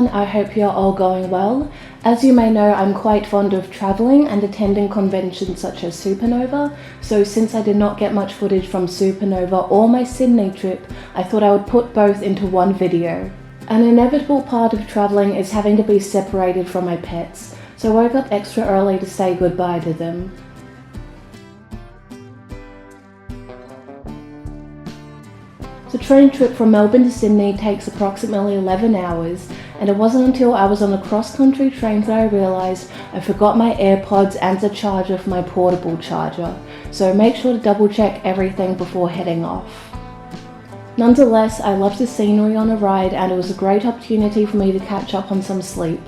I hope you're all going well. As you may know, I'm quite fond of travelling and attending conventions such as Supanova, so since I did not get much footage from Supanova or my Sydney trip, I thought I would put both into one video. An inevitable part of travelling is having to be separated from my pets, so I woke up extra early to say goodbye to them. The train trip from Melbourne to Sydney takes approximately 11 hours, and it wasn't until I was on a cross-country train that I realised I forgot my AirPods and the charger for my portable charger, so make sure to double check everything before heading off. Nonetheless, I loved the scenery on a ride and it was a great opportunity for me to catch up on some sleep.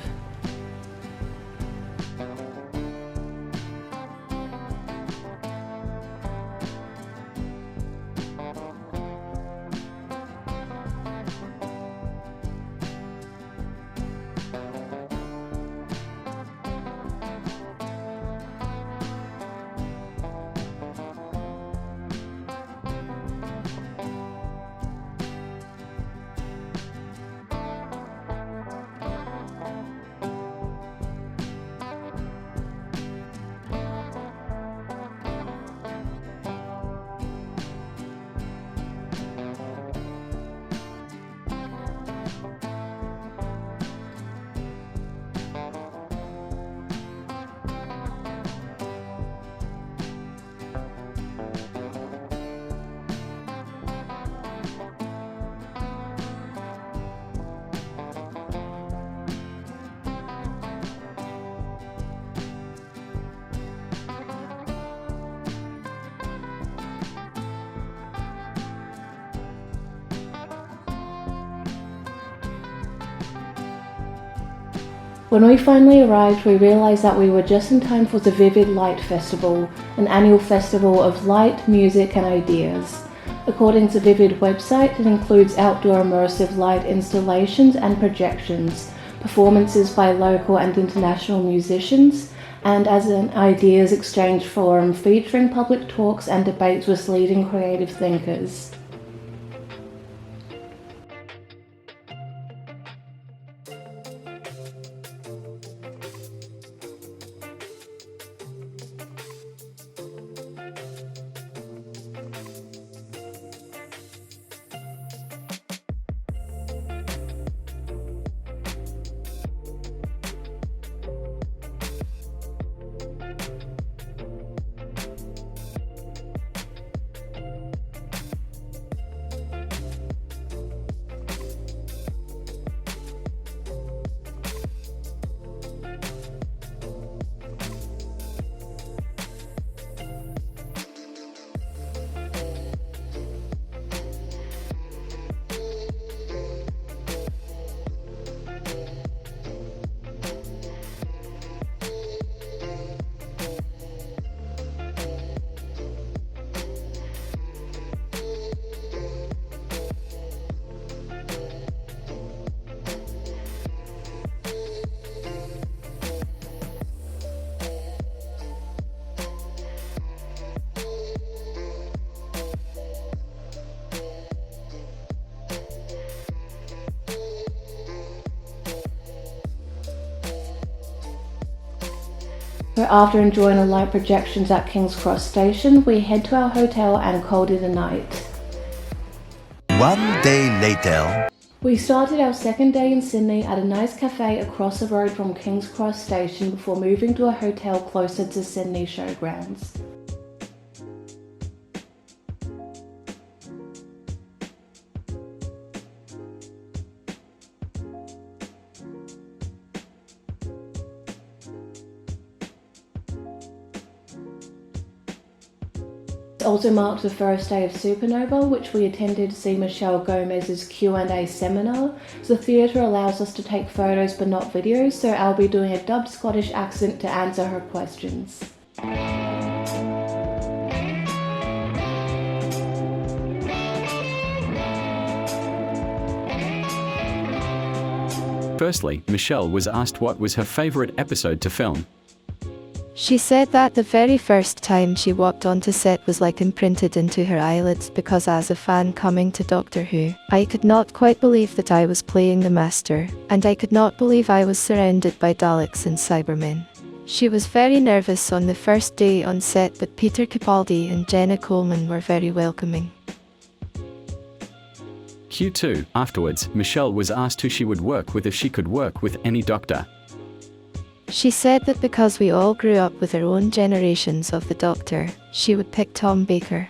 When we finally arrived, we realised that we were just in time for the Vivid Light Festival, an annual festival of light, music and ideas. According to Vivid website, it includes outdoor immersive light installations and projections, performances by local and international musicians, and as an ideas exchange forum featuring public talks and debates with leading creative thinkers. So after enjoying the light projections at King's Cross Station, we head to our hotel and called it a night. One day later. We started our second day in Sydney at a nice cafe across the road from King's Cross Station before moving to a hotel closer to Sydney Showgrounds. It also marked the first day of Supanova, which we attended to see Michelle Gomez's Q&A seminar. The theatre allows us to take photos but not videos, so I'll be doing a dubbed Scottish accent to answer her questions. Firstly, Michelle was asked what was her favourite episode to film. She said that the very first time she walked onto set was like imprinted into her eyelids because as a fan coming to Doctor Who, I could not quite believe that I was playing the Master, and I could not believe I was surrounded by Daleks and Cybermen. She was very nervous on the first day on set, but Peter Capaldi and Jenna Coleman were very welcoming. Q2. Afterwards, Michelle was asked who she would work with if she could work with any Doctor. She said that because we all grew up with our own generations of the Doctor, she would pick Tom Baker.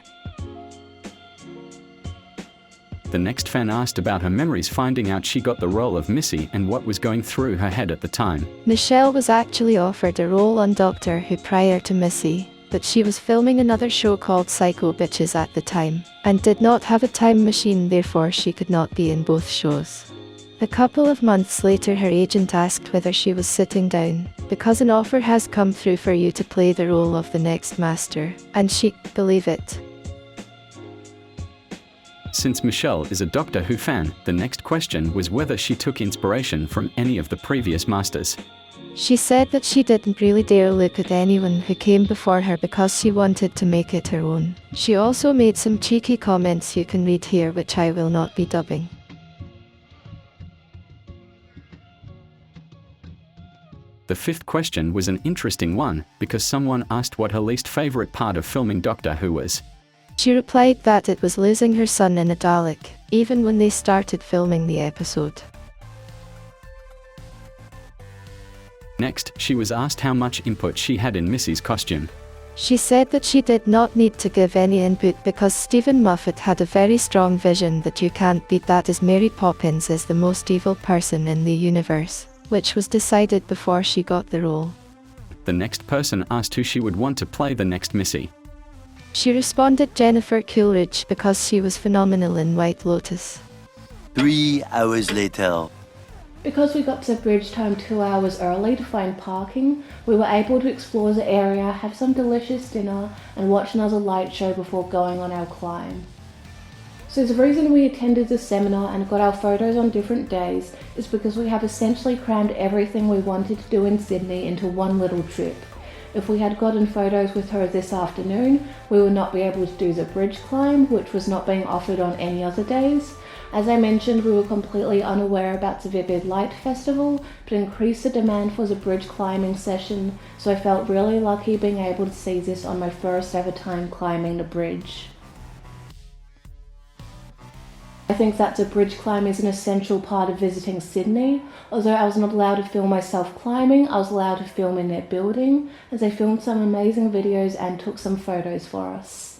The next fan asked about her memories finding out she got the role of Missy and what was going through her head at the time. Michelle was actually offered a role on Doctor Who prior to Missy, but she was filming another show called Psycho Bitches at the time, and did not have a time machine, therefore she could not be in both shows. A couple of months later her agent asked whether she was sitting down, because an offer has come through for you to play the role of the next Master, and she, believe it. Since Michelle is a Doctor Who fan, the next question was whether she took inspiration from any of the previous Masters. She said that she didn't really dare look at anyone who came before her because she wanted to make it her own. She also made some cheeky comments you can read here which I will not be dubbing. The fifth question was an interesting one, because someone asked what her least favourite part of filming Doctor Who was. She replied that it was losing her son in a Dalek, even when they started filming the episode. Next, she was asked how much input she had in Missy's costume. She said that she did not need to give any input because Stephen Moffat had a very strong vision that you can't beat, that is Mary Poppins is the most evil person in the universe, which was decided before she got the role. The next person asked who she would want to play the next Missy. She responded Jennifer Coolidge because she was phenomenal in White Lotus. 3 hours later. Because we got to Bridgetown 2 hours early to find parking, we were able to explore the area, have some delicious dinner, and watch another light show before going on our climb. So the reason we attended the seminar and got our photos on different days is because we have essentially crammed everything we wanted to do in Sydney into one little trip. If we had gotten photos with her this afternoon, we would not be able to do the bridge climb, which was not being offered on any other days. As I mentioned, we were completely unaware about the Vivid Light Festival, but increased the demand for the bridge climbing session, so I felt really lucky being able to see this on my first ever time climbing the bridge. I think that the bridge climb is an essential part of visiting Sydney. Although I was not allowed to film myself climbing, I was allowed to film in their building, as they filmed some amazing videos and took some photos for us.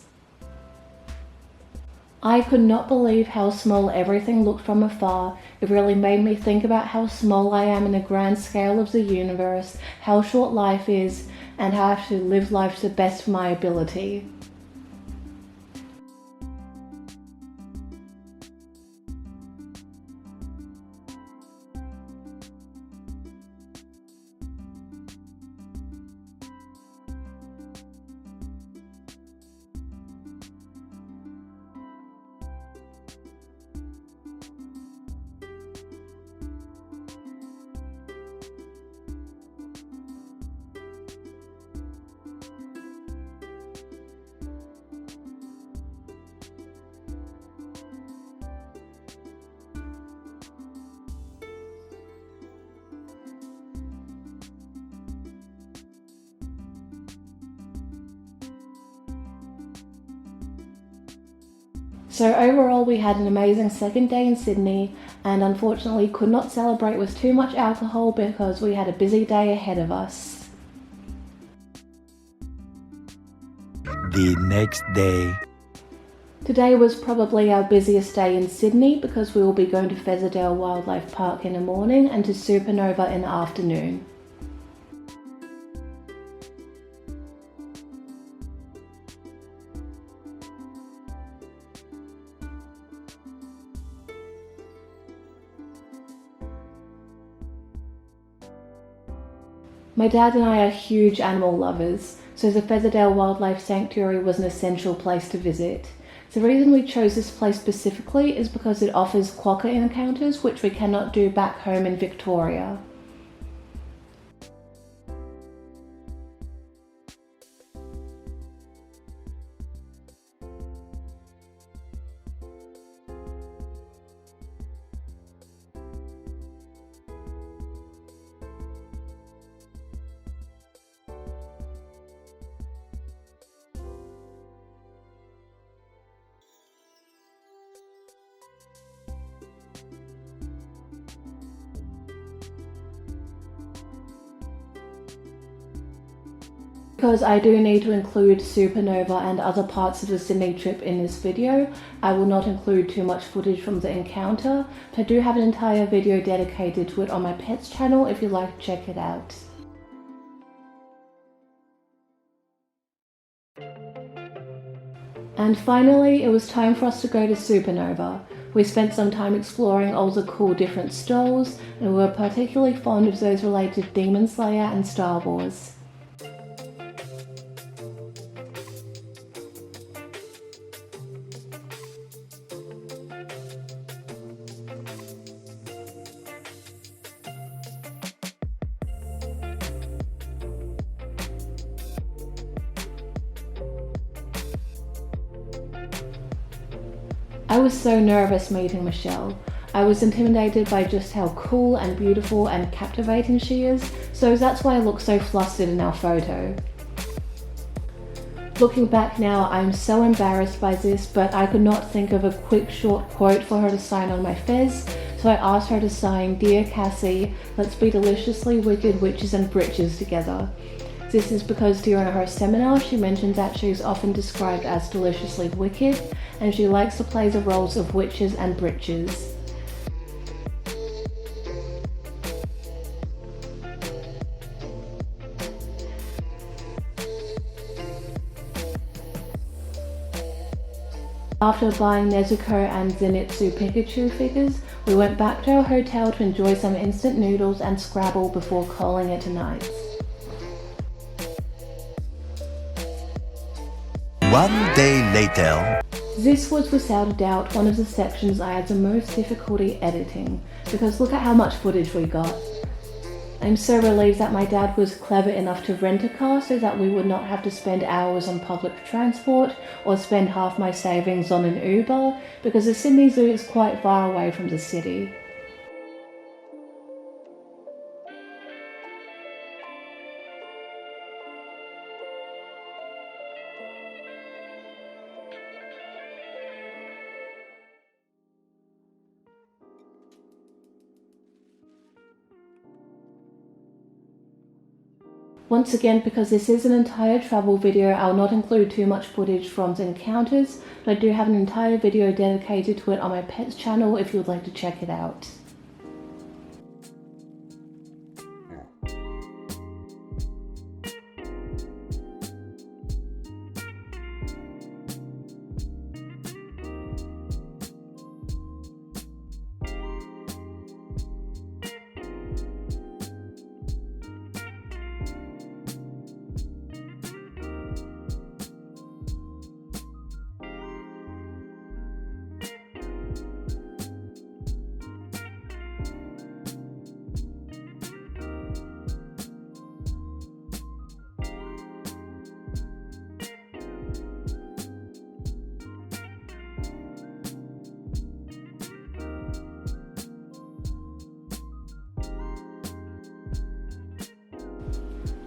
I could not believe how small everything looked from afar. It really made me think about how small I am in the grand scale of the universe, how short life is, and how I have to live life to the best of my ability. So overall we had an amazing second day in Sydney, and unfortunately could not celebrate with too much alcohol because we had a busy day ahead of us. The next day. Today was probably our busiest day in Sydney because we will be going to Featherdale Wildlife Park in the morning and to Supanova in the afternoon. My dad and I are huge animal lovers, so the Featherdale Wildlife Sanctuary was an essential place to visit. The reason we chose this place specifically is because it offers quokka encounters, which we cannot do back home in Victoria. Because I do need to include Supanova and other parts of the Sydney trip in this video, I will not include too much footage from the encounter, but I do have an entire video dedicated to it on my pets channel if you'd like to check it out. And finally, it was time for us to go to Supanova. We spent some time exploring all the cool different stalls, and we were particularly fond of those related to Demon Slayer and Star Wars. I was so nervous meeting Michelle. I was intimidated by just how cool and beautiful and captivating she is, so that's why I look so flustered in our photo. Looking back now, I'm so embarrassed by this, but I could not think of a quick short quote for her to sign on my fez, so I asked her to sign, "Dear Cassie, let's be deliciously wicked witches and britches together." This is because during her seminar she mentioned that she is often described as deliciously wicked, and she likes to play the roles of witches and britches. After buying Nezuko and Zenitsu Pikachu figures, we went back to our hotel to enjoy some instant noodles and Scrabble before calling it a night. One day later. This was without a doubt one of the sections I had the most difficulty editing, because look at how much footage we got. I'm so relieved that my dad was clever enough to rent a car so that we would not have to spend hours on public transport or spend half my savings on an Uber, because the Sydney Zoo is quite far away from the city. Once again, because this is an entire travel video, I'll not include too much footage from the encounters, but I do have an entire video dedicated to it on my pets channel if you would like to check it out.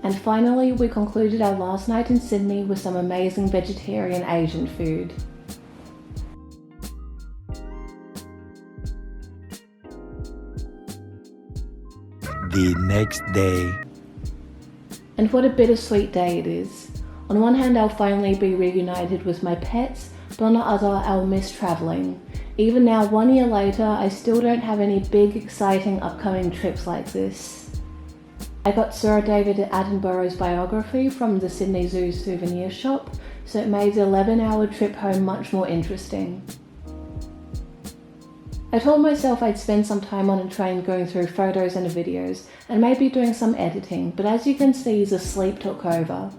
And finally, we concluded our last night in Sydney with some amazing vegetarian Asian food. The next day. And what a bittersweet day it is. On one hand, I'll finally be reunited with my pets, but on the other, I'll miss travelling. Even now, 1 year later, I still don't have any big, exciting upcoming trips like this. I got Sir David Attenborough's biography from the Sydney Zoo souvenir shop, so it made the 11-hour trip home much more interesting. I told myself I'd spend some time on a train going through photos and videos, and maybe doing some editing, but as you can see, the sleep took over.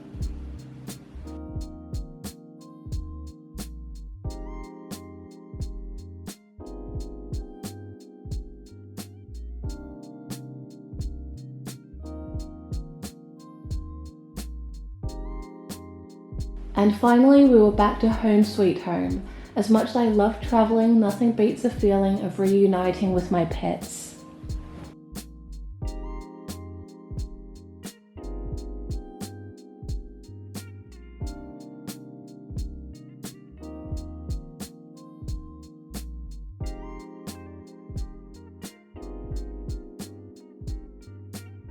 And finally, we were back to home sweet home. As much as I love travelling, nothing beats the feeling of reuniting with my pets.